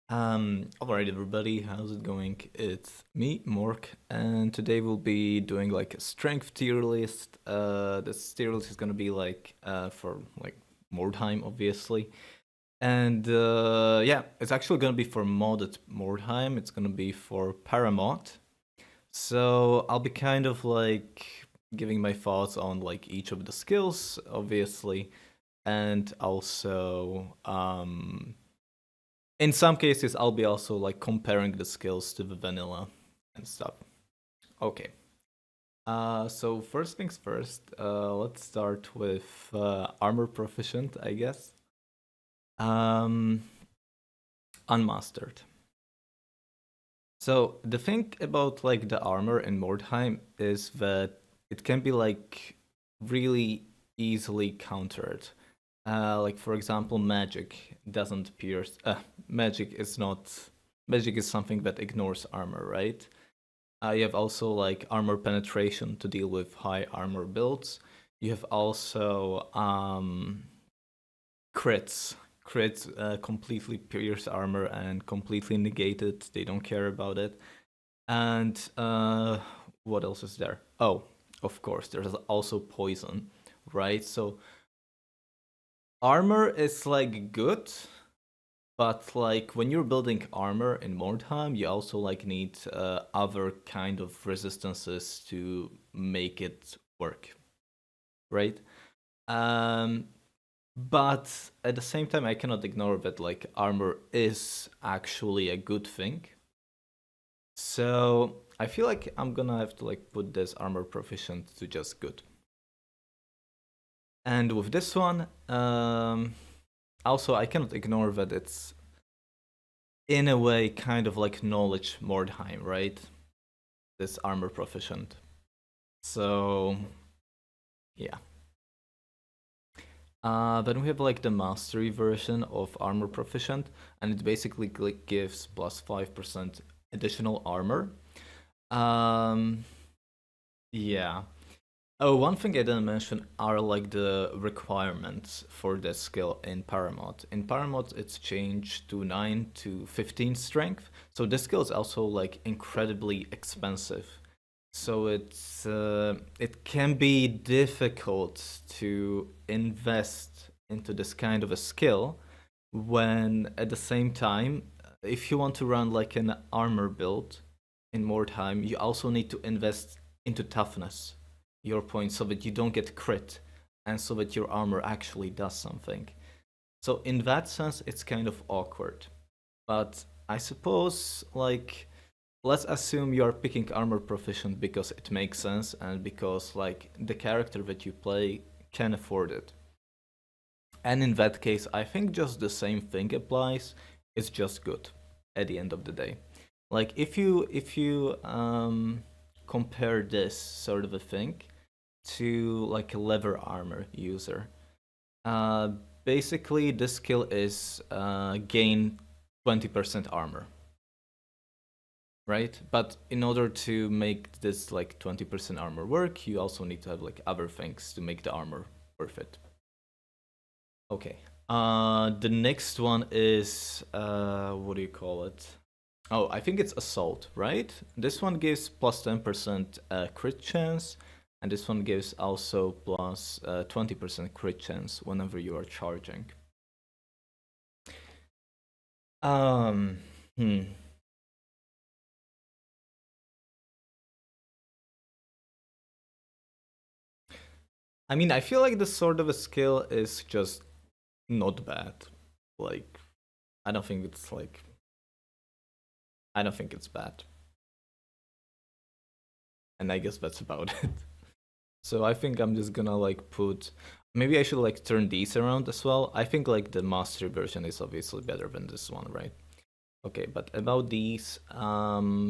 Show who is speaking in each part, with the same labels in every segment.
Speaker 1: Alright everybody, how's it going? It's me, Mork, and today we'll be doing like a strength tier list. This tier list is gonna be for like Mordheim, obviously. And yeah, it's actually gonna be for modded Mordheim, it's gonna be for Paramod. So I'll be kind of like giving my thoughts on like each of the skills, obviously, and also in some cases, I'll be also like comparing the skills to the vanilla and stuff. Okay. So first things first, let's start with armor proficient, I guess. Um, unmastered. So the thing about like the armor in Mordheim is that it can be like really easily countered. Like for example, magic doesn't pierce. Magic is not. Magic is something that ignores armor, right? You have also like armor penetration to deal with high armor builds. You have also crits. Crits completely pierce armor and completely negate it. They don't care about it. And what else is there? Oh, of course, there's also poison, right? So armor is like good, but like when you're building armor in Mordheim, you also like need other kind of resistances to make it work, right? Um, but at the same time, I cannot ignore that like armor is actually a good thing. So I feel like I'm gonna have to like put this armor proficient to just good. And with this one, also I cannot ignore that it's in a way kind of like knowledge Mordheim, right? This armor proficient. So yeah. Then we have like the mastery version of armor proficient, and it basically gives plus 5% additional armor. Um, yeah. Oh, one thing I didn't mention are like the requirements for this skill in Paramod. In Paramod, it's changed to 9 to 15 strength. So this skill is also like incredibly expensive. So it can be difficult to invest into this kind of a skill when at the same time, if you want to run like an armor build in Mordheim, you also need to invest into toughness, your points, so that you don't get crit and so that your armor actually does something. So in that sense, it's kind of awkward. But I suppose like let's assume you are picking armor proficient because it makes sense and because like the character that you play can afford it. And in that case, I think just the same thing applies. It's just good at the end of the day. Like if you compare this sort of a thing to like a leather armor user, uh, basically this skill is gain 20% armor, right? But in order to make this like 20% armor work, you also need to have like other things to make the armor worth it. Okay. The next one is what do you call it? Oh, I think it's assault, right? This one gives plus 10% crit chance, and this one gives also plus 20% crit chance whenever you are charging. Um, hmm. I mean, I feel like this sort of a skill is just not bad. Like, I don't think it's like, I don't think it's bad. And I guess that's about it. So I think I'm just gonna like put, maybe I should like turn these around as well. I think like the master version is obviously better than this one, right? Okay, but about these, well,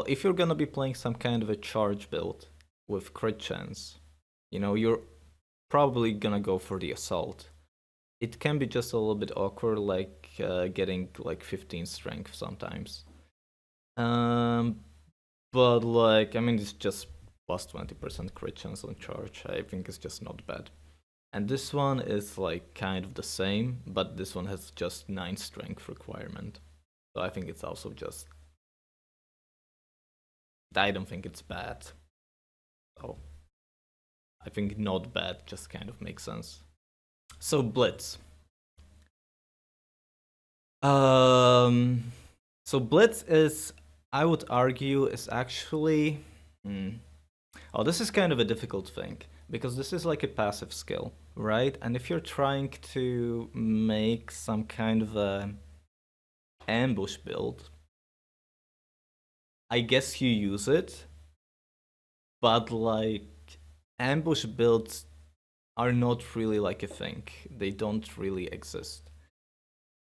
Speaker 1: if you're gonna be playing some kind of a charge build with crit chance, you know, you're probably gonna go for the assault. It can be just a little bit awkward, like getting like 15 strength sometimes. Um, but like, I mean, it's just plus 20% crit chance on charge. I think it's just not bad. And this one is like kind of the same, but this one has just 9 strength requirement. So I think it's also just. I don't think it's bad. So I think not bad just kind of makes sense. So Blitz. Um, so Blitz is, I would argue, is actually. Oh, this is kind of a difficult thing because this is like a passive skill, right? And if you're trying to make some kind of a ambush build, I guess you use it, but like ambush builds are not really like a thing. They don't really exist.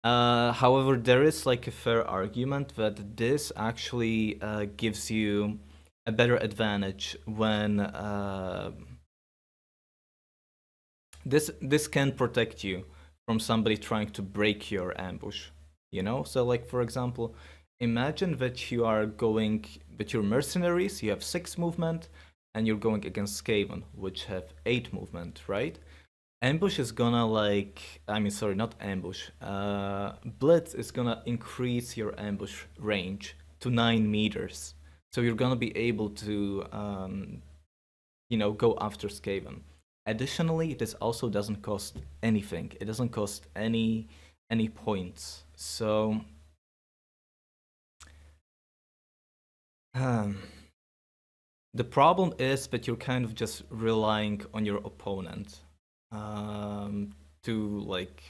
Speaker 1: However, there is like a fair argument that this actually gives you a better advantage when this can protect you from somebody trying to break your ambush. You know, so like for example, imagine that you are going with your mercenaries. You have 6 movement, and you're going against Skaven, which have 8 movement, right? Ambush is gonna like, I mean, sorry, not ambush. Blitz is gonna increase your ambush range to 9 meters, so you're gonna be able to, go after Skaven. Additionally, this also doesn't cost anything. It doesn't cost any points. So, um, the problem is that you're kind of just relying on your opponent to like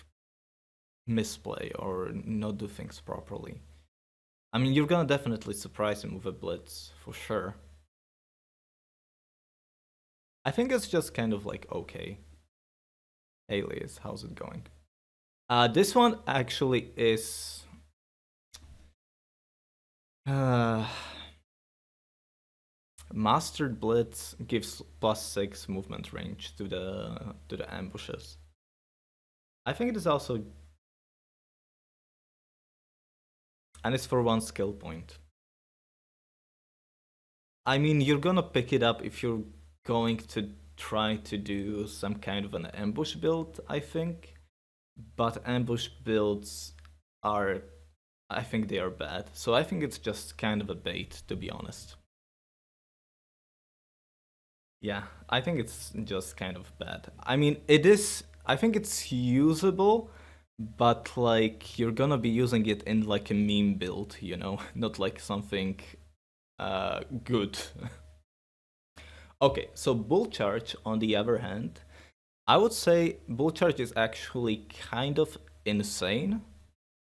Speaker 1: misplay or not do things properly. I mean, you're gonna definitely surprise him with a blitz for sure. I think it's just kind of like okay. Alias, how's it going? This one actually is uh, Mastered Blitz gives +6 movement range to the ambushes. I think it is also, and it's for 1 skill point. I mean, you're gonna pick it up if you're going to try to do some kind of an ambush build, I think. But ambush builds are, I think they are bad. So I think it's just kind of a bait, to be honest. Yeah, I think it's just kind of bad. I mean, it is, I think it's usable, but like you're gonna be using it in like a meme build, not like something good. Okay, so bull charge on the other hand, I would say bull charge is actually kind of insane,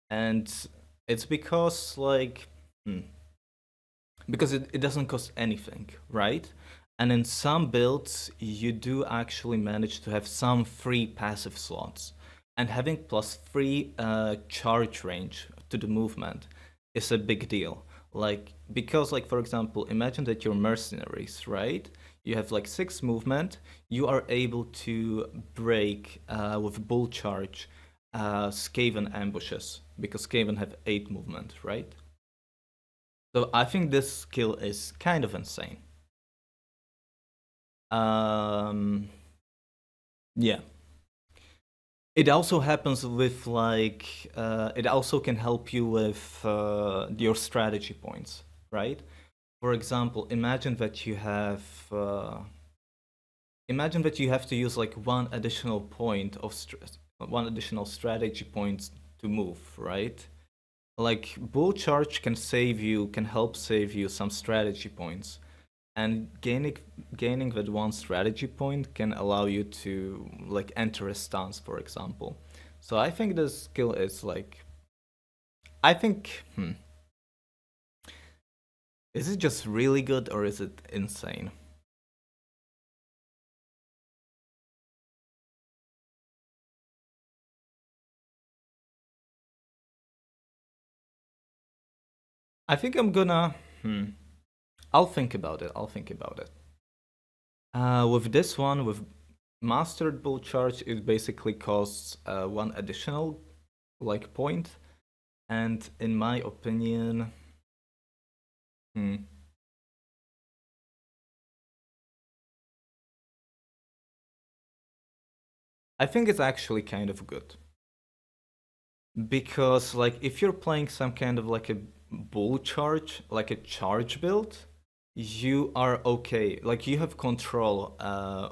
Speaker 1: and it's because like because it doesn't cost anything, right? And in some builds, you do actually manage to have some free passive slots. And having +3 charge range to the movement is a big deal. Like, because, like, for example, imagine that you're mercenaries, right? You have like 6 movement, you are able to break with bull charge Skaven ambushes, because Skaven have 8 movement, right? So I think this skill is kind of insane. Um, yeah. It also happens with like it also can help you with your strategy points, right? For example, imagine that you have to use like one additional strategy point to move, right? Like bull charge can help save you some strategy points, and gaining that 1 strategy point can allow you to like enter a stance, for example. So I think this skill is like, I think is it just really good or is it insane? I think I'm gonna I'll think about it. With this one, with mastered bull charge, it basically costs 1 additional like point, and in my opinion, hmm, I think it's actually kind of good because like if you're playing some kind of like a bull charge, like a charge build, you are okay. Like you have control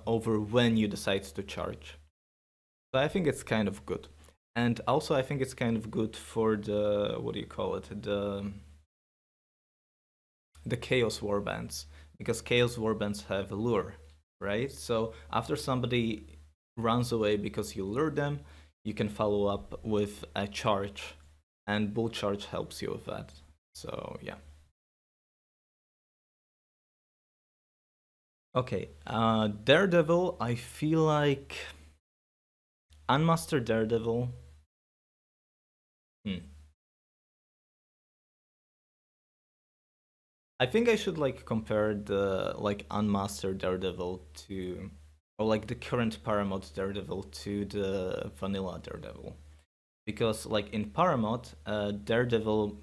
Speaker 1: over when you decide to charge. So I think it's kind of good. And also I think it's kind of good for the what do you call it? The Chaos Warbands. Because Chaos Warbands have lure, right? So after somebody runs away because you lure them, you can follow up with a charge. And Bull Charge helps you with that. So yeah. Okay, Daredevil, I feel like Unmastered Daredevil. Hmm. I think I should like compare the like Unmastered Daredevil to, or like the current Paramod Daredevil to the vanilla Daredevil, because like in Paramod, Daredevil,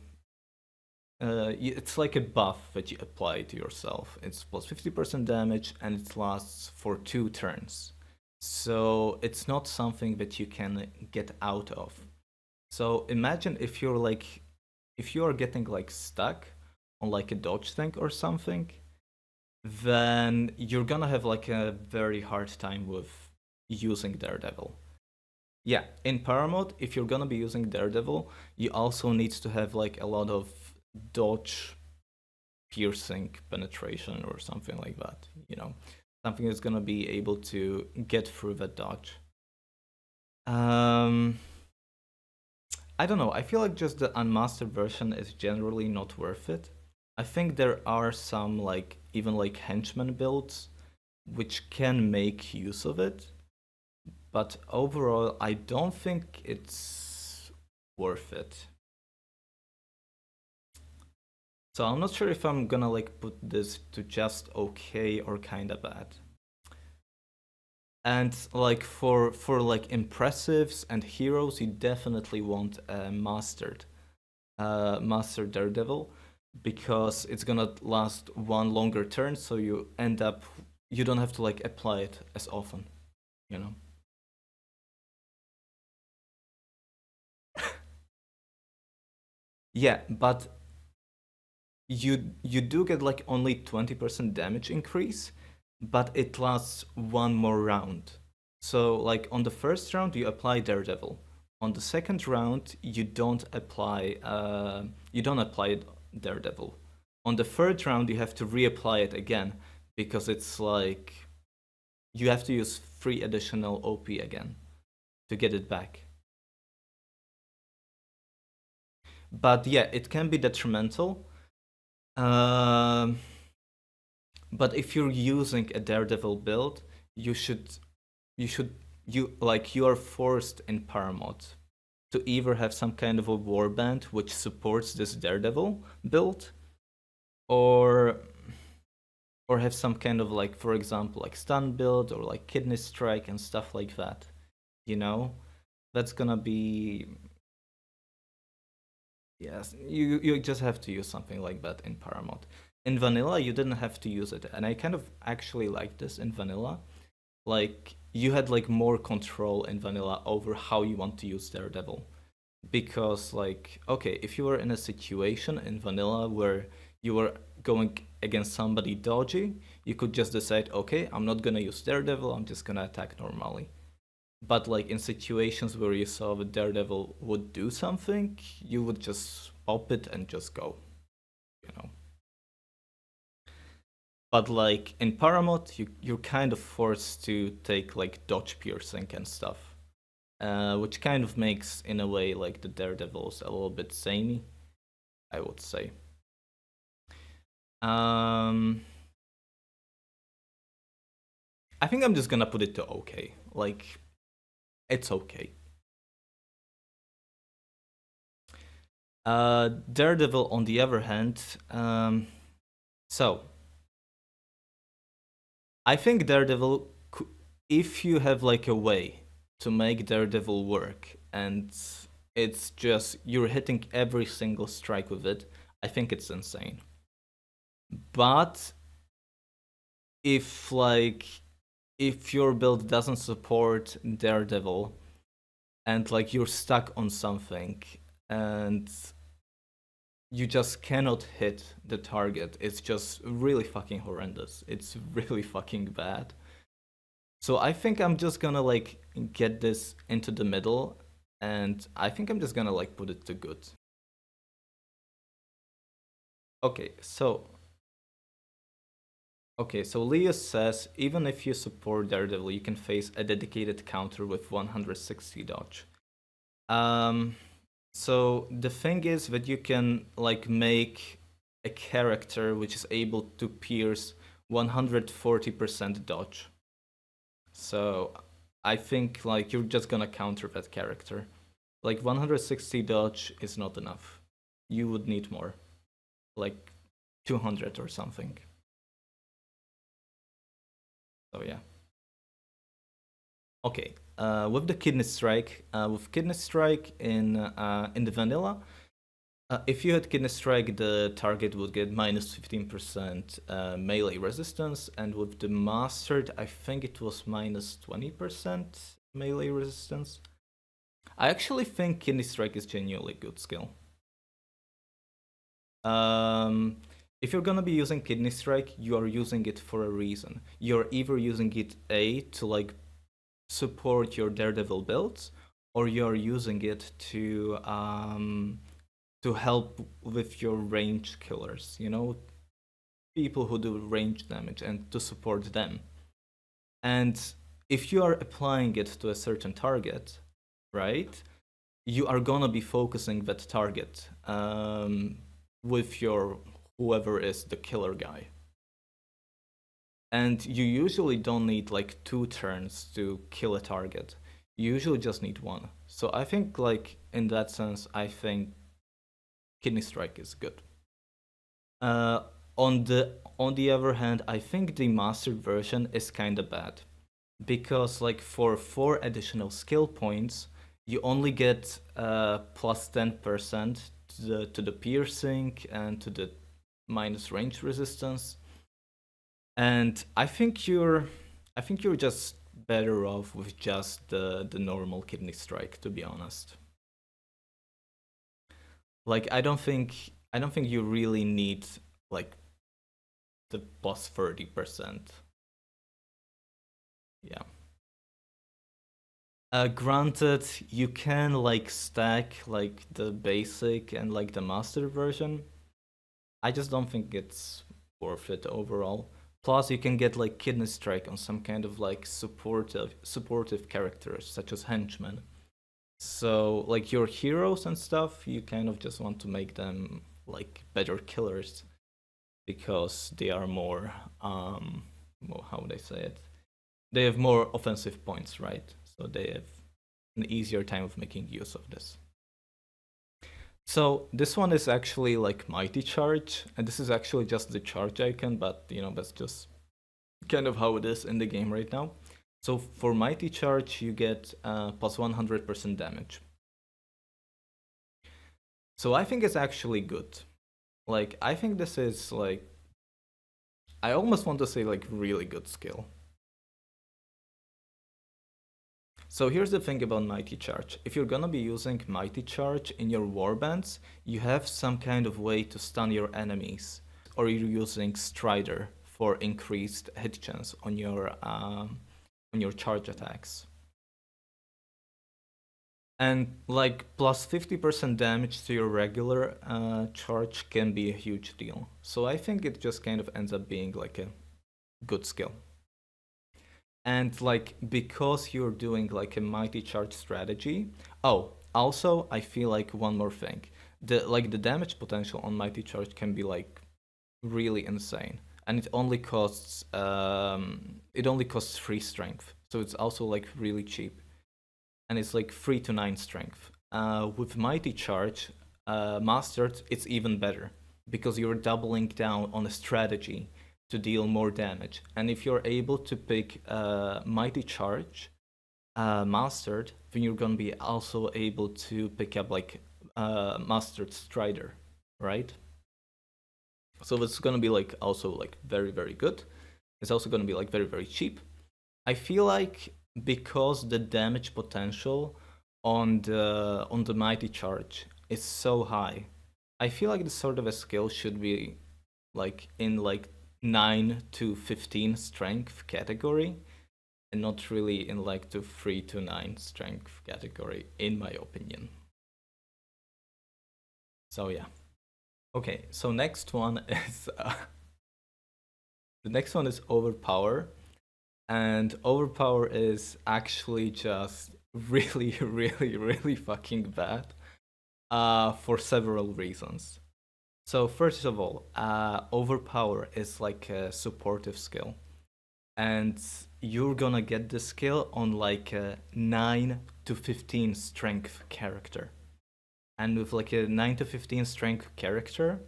Speaker 1: it's like a buff that you apply to yourself. It's plus 50% damage and it lasts for 2 turns. So it's not something that you can get out of. So imagine if you're like, if you are getting like stuck on like a dodge thing or something, then you're gonna have like a very hard time with using Daredevil. Yeah, in Paramount, if you're gonna be using Daredevil, you also need to have like a lot of dodge piercing penetration or something like that, you know. Something that's gonna be able to get through that dodge. Um I don't know. I feel like just the unmastered version is generally not worth it. I think there are some like even like henchman builds which can make use of it, but overall I don't think it's worth it. So I'm not sure if I'm gonna like put this to just okay or kinda bad. And like for like impressives and heroes, you definitely want a master Daredevil, because it's gonna last one longer turn, so you end up, you don't have to like apply it as often, you know. Yeah, but you do get like only 20% damage increase, but it lasts one more round. So like on the first round you apply Daredevil. On the second round you don't apply Daredevil. On the third round you have to reapply it again, because it's like you have to use 3 additional OP again to get it back. But yeah, it can be detrimental. Um, but if you're using a Daredevil build, you should you should you are forced in Paramount to either have some kind of a warband which supports this Daredevil build, or have some kind of like, for example, like stun build or like kidney strike and stuff like that. You know, that's gonna be, yes. You just have to use something like that in Paramount. In vanilla, you didn't have to use it, and I kind of actually like this in vanilla. Like you had like more control in vanilla over how you want to use Daredevil, because like okay, if you were in a situation in vanilla where you were going against somebody dodgy, you could just decide, okay, I'm not gonna use Daredevil, I'm just gonna attack normally. But like in situations where you saw the Daredevil would do something, you would just pop it and just go, you know. But like in Paramount, you're kind of forced to take like dodge piercing and stuff, which kind of makes, in a way, like the Daredevils a little bit samey, I would say. Um, I think I'm just gonna put it to okay. Like, it's okay. Daredevil, on the other hand, so I think Daredevil, if you have like a way to make Daredevil work, and it's just you're hitting every single strike with it, I think it's insane. But if like if your build doesn't support Daredevil and like you're stuck on something and you just cannot hit the target, it's just really fucking horrendous. It's really fucking bad. So I think I'm just gonna like get this into the middle, and I think I'm just gonna like put it to good. Okay, so Leo says even if you support Daredevil, you can face a dedicated counter with 160 dodge. So the thing is that you can like make a character which is able to pierce 140% dodge. So I think like you're just gonna counter that character. Like 160 dodge is not enough. You would need more, like 200 or something. So yeah. Okay. With the Kidney Strike, in the vanilla, if you had Kidney Strike, the target would get minus 15% melee resistance, and with the Mastered, I think it was minus 20% melee resistance. I actually think Kidney Strike is genuinely good skill. If you're gonna be using Kidney Strike, you are using it for a reason. You're either using it to like support your Daredevil builds, or you're using it to help with your range killers. You know, people who do range damage and to support them. And if you are applying it to a certain target, right? You are gonna be focusing that target with your whoever is the killer guy. And you usually don't need like 2 turns to kill a target. You usually just need one. So I think like in that sense, I think Kidney Strike is good. Uh, on the other hand, I think the mastered version is kind of bad because like for 4 additional skill points, you only get plus 10% to the piercing and to the minus range resistance. And I think you're just better off with just the normal Kidney Strike, to be honest. Like I don't think you really need like the plus 30%. Yeah. Granted, you can like stack like the basic and like the master version. I just don't think it's worth it overall. Plus, you can get like Kidney Strike on some kind of like supportive characters such as henchmen. So like your heroes and stuff, you kind of just want to make them like better killers because they are more how would I say it? They have more offensive points, right? So they have an easier time of making use of this. So this one is actually like Mighty Charge, and this is actually just the charge icon, but you know, that's just kind of how it is in the game right now. So for Mighty Charge, you get plus 100% damage. So I think it's actually good. Like, I think this is like, I almost want to say like really good skill. So here's the thing about Mighty Charge. If you're gonna be using Mighty Charge in your warbands, you have some kind of way to stun your enemies. Or you're using Strider for increased hit chance on your charge attacks. And like plus 50% damage to your regular charge can be a huge deal. So I think it just kind of ends up being like a good skill. And like because you're doing like a mighty charge strategy. Oh, also I feel like one more thing. The damage potential on mighty charge can be like really insane. And it only costs 3 strength. So it's also like really cheap. And it's like 3 to 9 strength. With Mighty Charge Mastered, it's even better because you're doubling down on a strategy to deal more damage. And if you're able to pick Mighty Charge Mastered, then you're gonna be also able to pick up like Mastered Strider, right? So it's gonna be like also like very very good. It's also gonna be like very very cheap. I feel like because the damage potential on the mighty charge is so high, I feel like this sort of a skill should be like in like 9 to 15 strength category and not really in like the 3 to 9 strength category, in my opinion. So yeah. Okay, so next one is the next one is overpower, and overpower is actually just really, really, really fucking bad. For several reasons. So first of all, overpower is like a supportive skill, and you're gonna get the skill on like a 9 to 15 strength character. And with like a 9 to 15 strength character,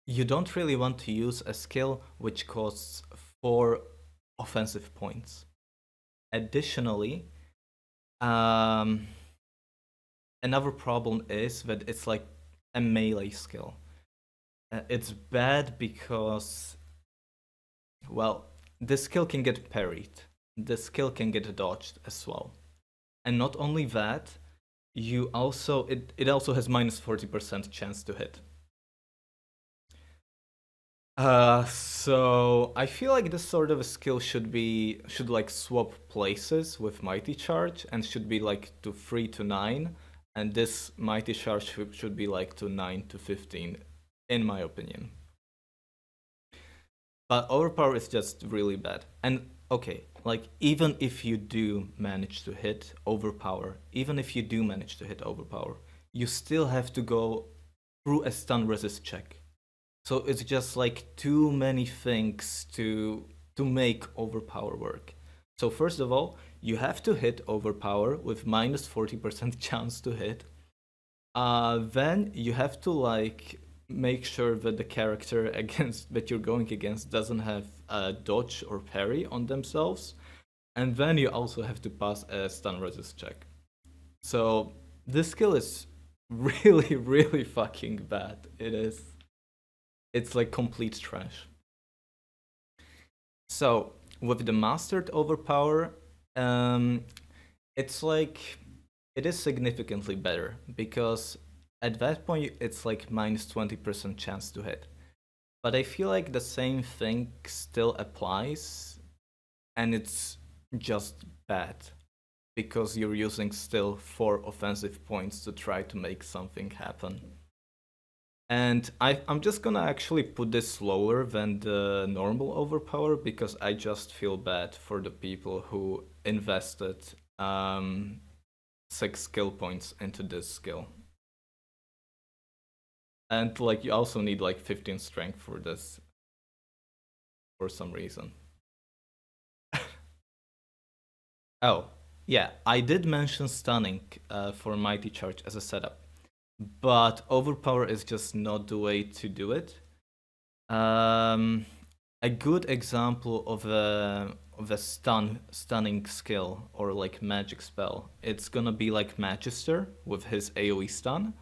Speaker 1: you don't really want to use a skill which costs 4 offensive points. Additionally, um, another problem is that it's like a melee skill. It's bad because, well, the skill can get parried, the skill can get dodged as well. And not only that, it also has minus 40% chance to hit. So I feel like this sort of a skill should like swap places with Mighty Charge and should be like to 3 to 9, and this Mighty Charge should be like to 9 to 15, in my opinion. But overpower is just really bad. And okay, like even if you do manage to hit overpower, you still have to go through a stun resist check. So it's just like too many things to make overpower work. So first of all, you have to hit overpower with minus 40% chance to hit. Then you have to like make sure that the character against that you're going against doesn't have a dodge or parry on themselves, and then you also have to pass a stun resist check. So this skill is really, really fucking bad. It is. It's like complete trash. So with the mastered overpower, um, it's like it is significantly better because at that point it's like minus 20% chance to hit. But I feel like the same thing still applies, and it's just bad because you're using still 4 offensive points to try to make something happen. And I'm just gonna actually put this lower than the normal overpower because I just feel bad for the people who invested 6 skill points into this skill. And like you also need like 15 strength for this for some reason. Oh, yeah, I did mention stunning for Mighty Charge as a setup, but overpower is just not the way to do it. A good example of a stunning skill or like magic spell, it's gonna be like Magister with his AoE stun,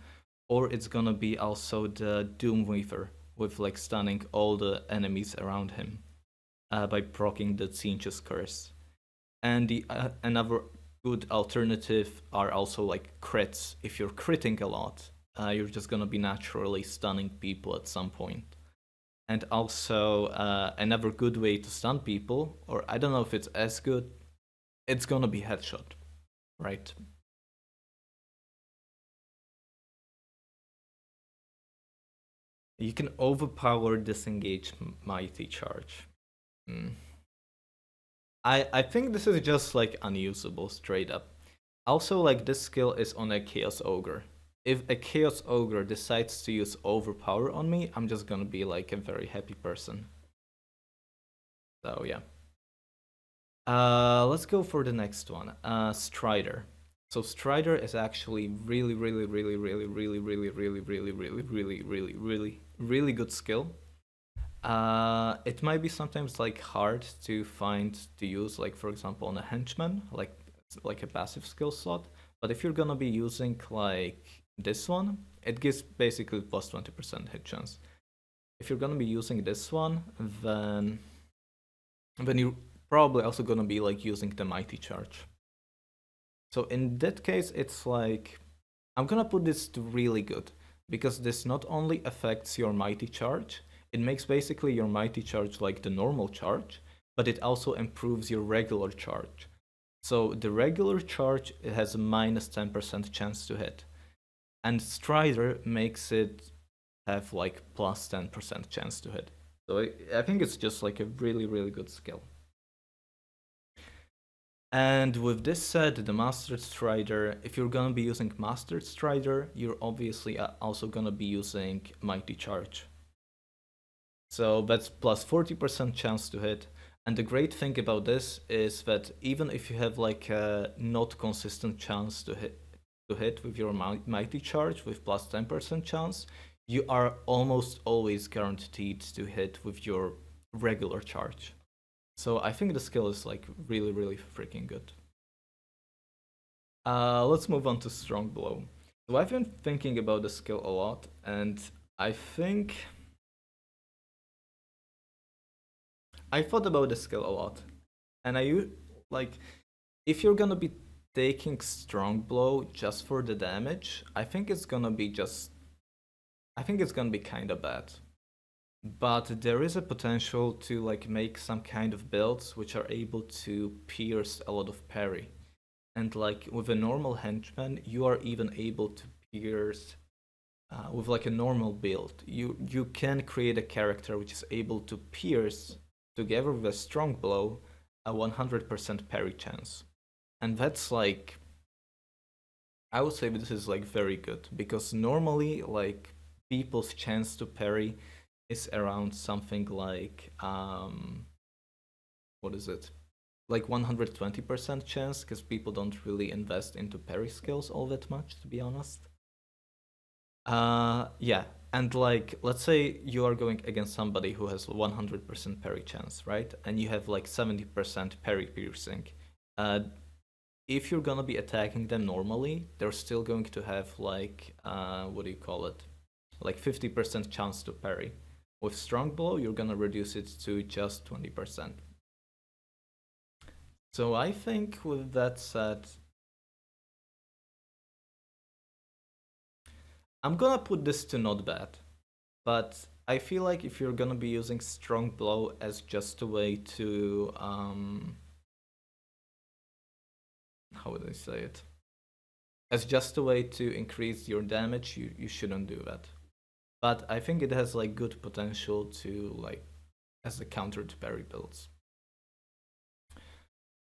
Speaker 1: or it's gonna be also the Doomweaver with like stunning all the enemies around him by proccing the Tzeentch's curse. And the another good alternative are also like crits. If you're critting a lot, you're just gonna be naturally stunning people at some point. And also another good way to stun people, or I don't know if it's as good, it's gonna be headshot, right? You can overpower disengage mighty charge. Mm. I think this is just like unusable straight up. Also, like this skill is on a chaos ogre. If a chaos ogre decides to use overpower on me, I'm just gonna be like a very happy person. So yeah. Let's go for the next one. Strider. So Strider is actually really, really, really, really, really, really, really, really, really, really, really, really, really good skill. It might be sometimes like hard to find to use, like for example, on a henchman, like a passive skill slot. But if you're gonna be using like this one, it gives basically plus 20% hit chance. If you're gonna be using this one, then you probably also gonna be like using the mighty charge. So in that case, it's like I'm gonna put this to really good because this not only affects your mighty charge, it makes basically your mighty charge like the normal charge, but it also improves your regular charge. So the regular charge has a minus 10% chance to hit, and Strider makes it have like plus 10% chance to hit. So I think it's just like a really, really good skill. And with this said, the Mastered Strider, if you're gonna be using Mastered Strider, you're obviously also gonna be using Mighty Charge. So that's plus 40% chance to hit. And the great thing about this is that even if you have like a not consistent chance to hit with your Mighty Charge with plus 10% chance, you are almost always guaranteed to hit with your regular charge. So I think the skill is like really, really freaking good. Let's move on to Strong Blow. So I've been thinking about the skill a lot, and I think I thought about the skill a lot, and like if you're gonna be taking Strong Blow just for the damage, I think it's gonna be kind of bad. But there is a potential to like make some kind of builds which are able to pierce a lot of parry. And like with a normal henchman, you are even able to pierce with like a normal build. You can create a character which is able to pierce together with a strong blow a 100% parry chance. And that's like I would say this is like very good because normally like people's chance to parry is around something like what is it? Like 120% chance because people don't really invest into parry skills all that much, to be honest. Yeah, and like let's say you are going against somebody who has 100% parry chance, right? And you have like 70% parry piercing. Uh, if you're gonna be attacking them normally, they're still going to have like what do you call it? Like 50% chance to parry. With strong blow, you're gonna reduce it to just 20%. So I think with that said, I'm gonna put this to not bad, but I feel like if you're gonna be using strong blow as just a way to how would I say it? As just a way to increase your damage, you shouldn't do that. But I think it has like good potential to like as a counter to parry builds.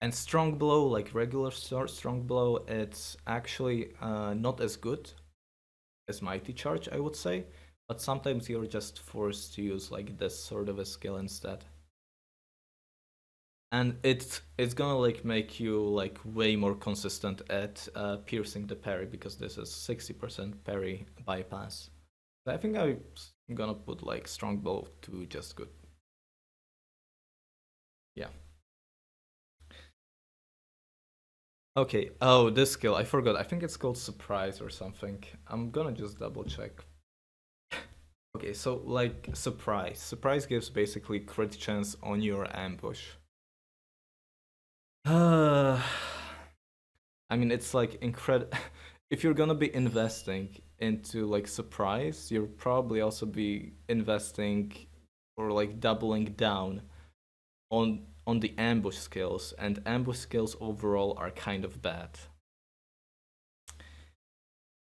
Speaker 1: And strong blow, like regular strong blow, it's actually not as good as mighty charge, I would say. But sometimes you're just forced to use like this sort of a skill instead. And it's gonna like make you like way more consistent at piercing the parry because this is 60% parry bypass. So I think I'm gonna put like strong blow to just good. Yeah. Okay. Oh, this skill I forgot. I think it's called surprise or something. I'm gonna just double check. Okay, so like surprise. Surprise gives basically crit chance on your ambush. Uh, I mean, it's like incredible. If you're gonna be investing into like surprise, you'll probably also be investing or like doubling down on the ambush skills, and ambush skills overall are kind of bad.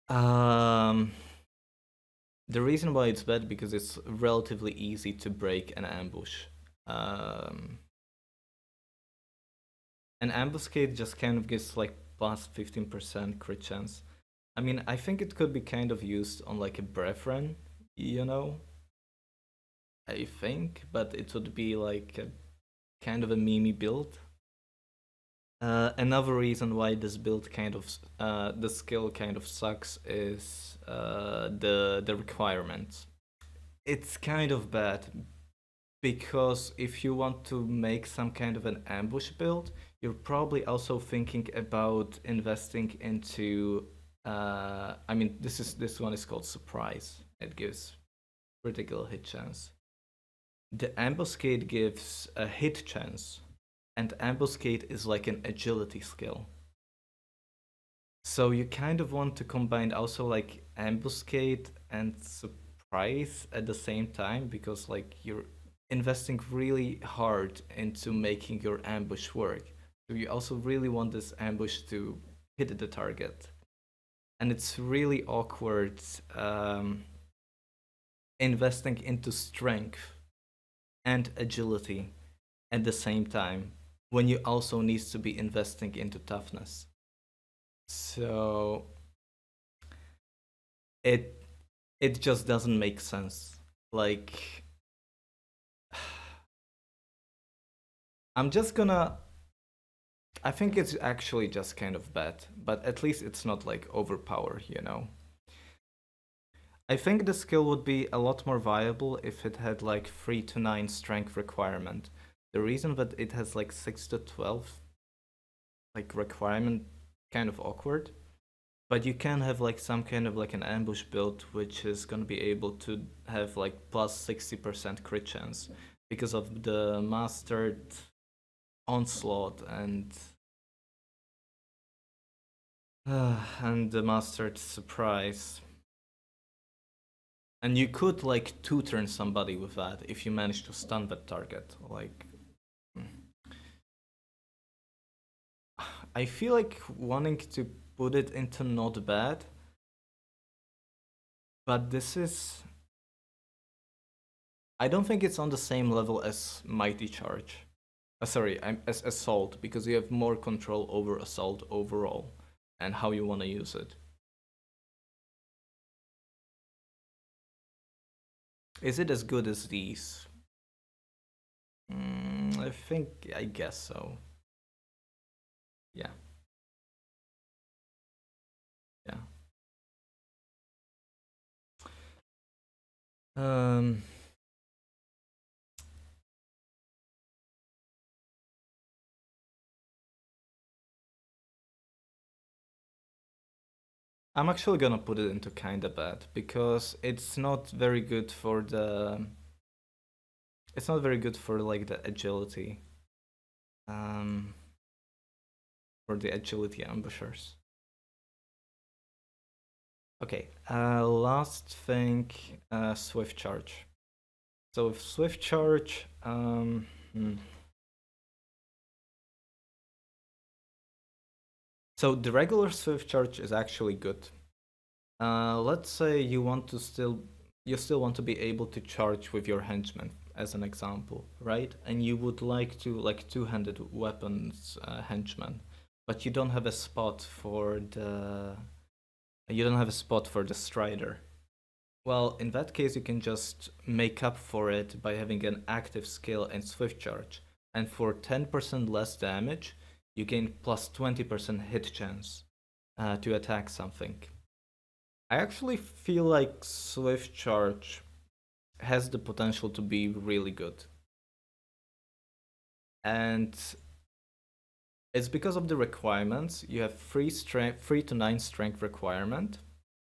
Speaker 1: Um, the reason why it's bad because it's relatively easy to break an ambush. Um, an ambuscade just kind of gives like plus 15% crit chance. I mean, I think it could be kind of used on like a brethren, you know? I think, but it would be like a kind of a meme build. Another reason why this build kind of the skill kind of sucks is the requirements. It's kind of bad because if you want to make some kind of an ambush build, you're probably also thinking about investing into. I mean, this one is called surprise. It gives critical hit chance. The ambuscade gives a hit chance, and ambuscade is like an agility skill. So you kind of want to combine also like ambuscade and surprise at the same time, because like you're investing really hard into making your ambush work. So you also really want this ambush to hit the target. And it's really awkward investing into strength and agility at the same time when you also need to be investing into toughness. So it it just doesn't make sense. Like I'm just gonna I think it's actually just kind of bad, but at least it's not like overpower, you know. I think the skill would be a lot more viable if it had like 3 to 9 strength requirement. The reason that it has like 6 to 12 like requirement kind of awkward, but you can have like some kind of like an ambush build which is going to be able to have like plus 60% crit chance because of the mastered onslaught and the mastered surprise. And you could like two turn somebody with that if you manage to stun that target. Like, I feel like wanting to put it into not bad, but this is. I don't think it's on the same level as Mighty Charge. Sorry, as Assault, because you have more control over Assault overall and how you want to use it. Is it as good as these? I guess so. Yeah, yeah. Um, I'm actually gonna put it into kinda bad because it's not very good for the. It's not very good for like the agility. Um, for the agility ambushers. Okay. Last thing, swift charge. So with swift charge, so the regular swift charge is actually good. Let's say you still want to be able to charge with your henchmen as an example, right? And you would like to like two-handed weapons henchmen, but you don't have a spot for the strider. Well, in that case, you can just make up for it by having an active skill and swift charge. And for 10% less damage, you gain plus 20% hit chance to attack something. I actually feel like swift charge has the potential to be really good. And it's because of the requirements. You have 3 to 9 strength requirement.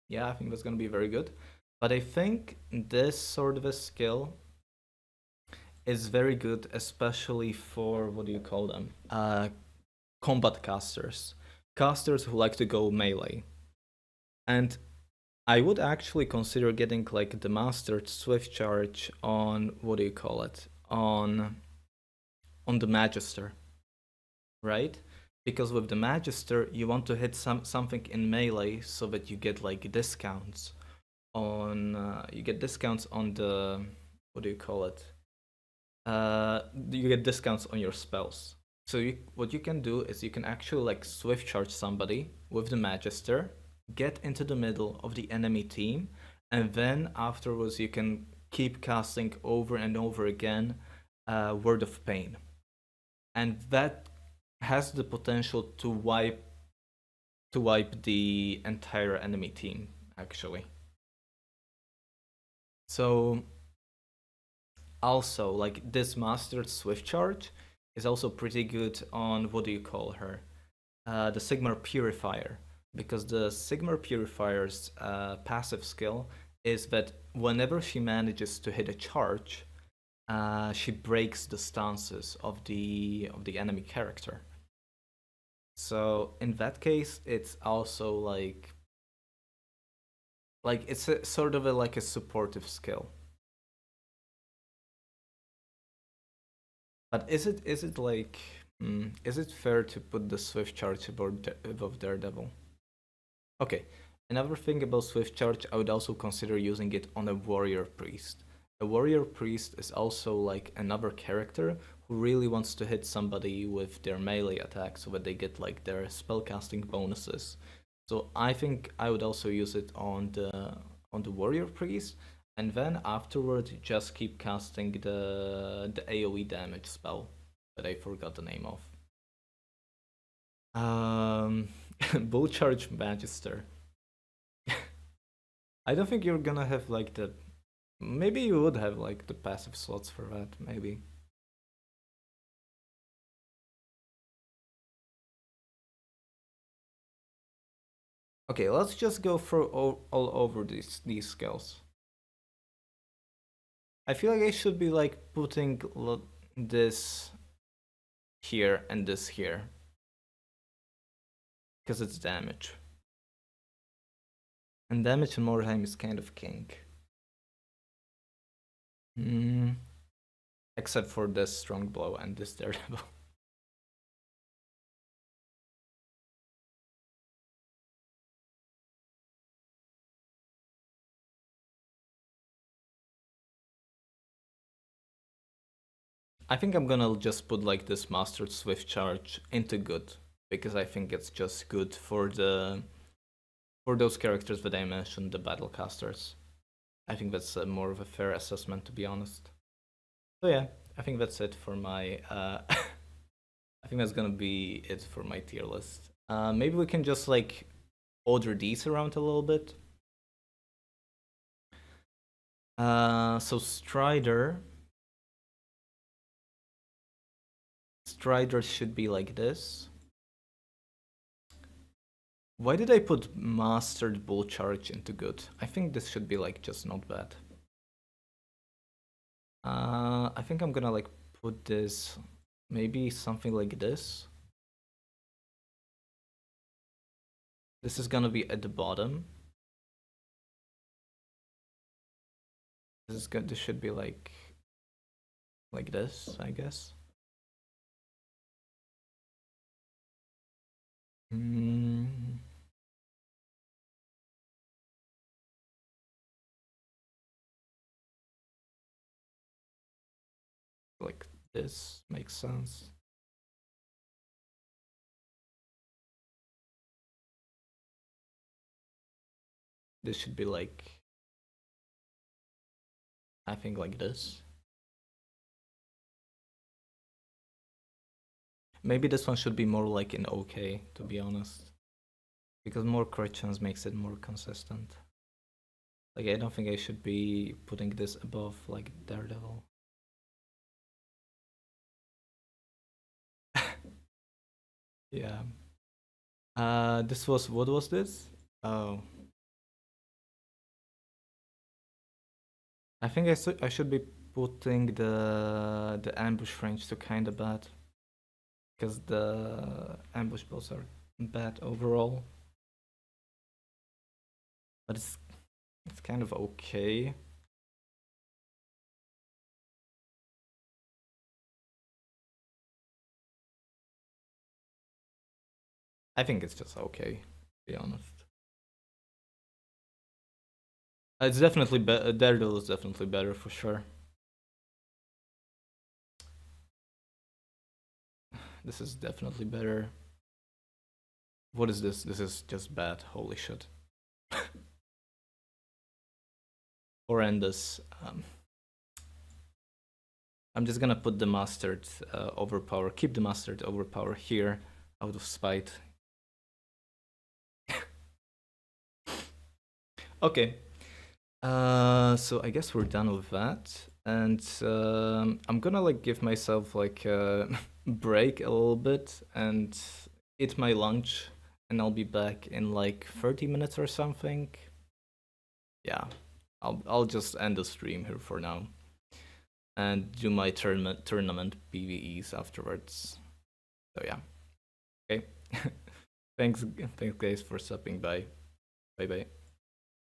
Speaker 1: Yeah, I think that's going to be very good. But I think this sort of a skill is very good, especially for what do you call them? Combat casters. Casters who like to go melee. And I would actually consider getting like the mastered swift charge on what do you call it? On the Magister, right? Because with the Magister you want to hit something in melee so that you get like discounts on you get discounts on the what do you call it? You get discounts on your spells. So what you can do is you can actually like swift charge somebody with the Magister, get into the middle of the enemy team, and then afterwards you can keep casting over and over again Word of Pain. And that has the potential to wipe the entire enemy team, actually. So also like this mastered swift charge is also pretty good on what do you call her? The Sigmar Purifier, because the Sigmar Purifier's passive skill is that whenever she manages to hit a charge, she breaks the stances of the enemy character. So in that case, it's also like it's a sort of like a supportive skill. But is it like is it fair to put the Swift Charge above Daredevil? Okay. Another thing about Swift Charge, I would also consider using it on a Warrior Priest. A Warrior Priest is also like another character who really wants to hit somebody with their melee attack so that they get like their spellcasting bonuses. So I think I would also use it on the Warrior Priest, and then afterward just keep casting the AoE damage spell that I forgot the name of. Um, Bull Charge Magister. I don't think you're gonna have like the. Maybe you would have like the passive slots for that. Maybe. Okay, let's just go through all over these skills. I feel like I should be like putting this here and this here because it's damage. And damage in Mordheim is kind of king. Mm, except for this strong blow and this daredevil. I think I'm gonna just put like this mastered swift charge into good because I think it's just good for those characters that I mentioned, the battle casters. I think that's more of a fair assessment, to be honest. So yeah, I think that's it for my. I think that's gonna be it for my tier list. Maybe we can just like order these around a little bit. So Strider should be like this. Why did I put Mastered Bull Charge into good? I think this should be like just not bad. I think I'm gonna like put this maybe something like this. This is gonna be at the bottom. This is good. This should be like this, I guess. Mm. Like this makes sense. This should be like, I think like this. Maybe this one should be more like an OK, to be honest. Because more crit chance makes it more consistent. Like, I don't think I should be putting this above, like, Daredevil. Yeah. This was, what was this? Oh. I think I should be putting the ambush range to kinda bad. Because the ambush balls are bad overall. But it's kind of okay. I think it's just okay, to be honest. It's definitely Daredevil is definitely better for sure. This is definitely better. What is this? This is just bad. Holy shit. Horrendous. I'm just gonna put the mastered overpower. Keep the mastered overpower here out of spite. Okay. So I guess we're done with that, and I'm gonna like give myself like a break a little bit and eat my lunch, and I'll be back in like 30 minutes or something. Yeah, I'll just end the stream here for now. and do my tournament PVEs afterwards. So yeah. Okay. thanks guys for stopping by. Bye bye.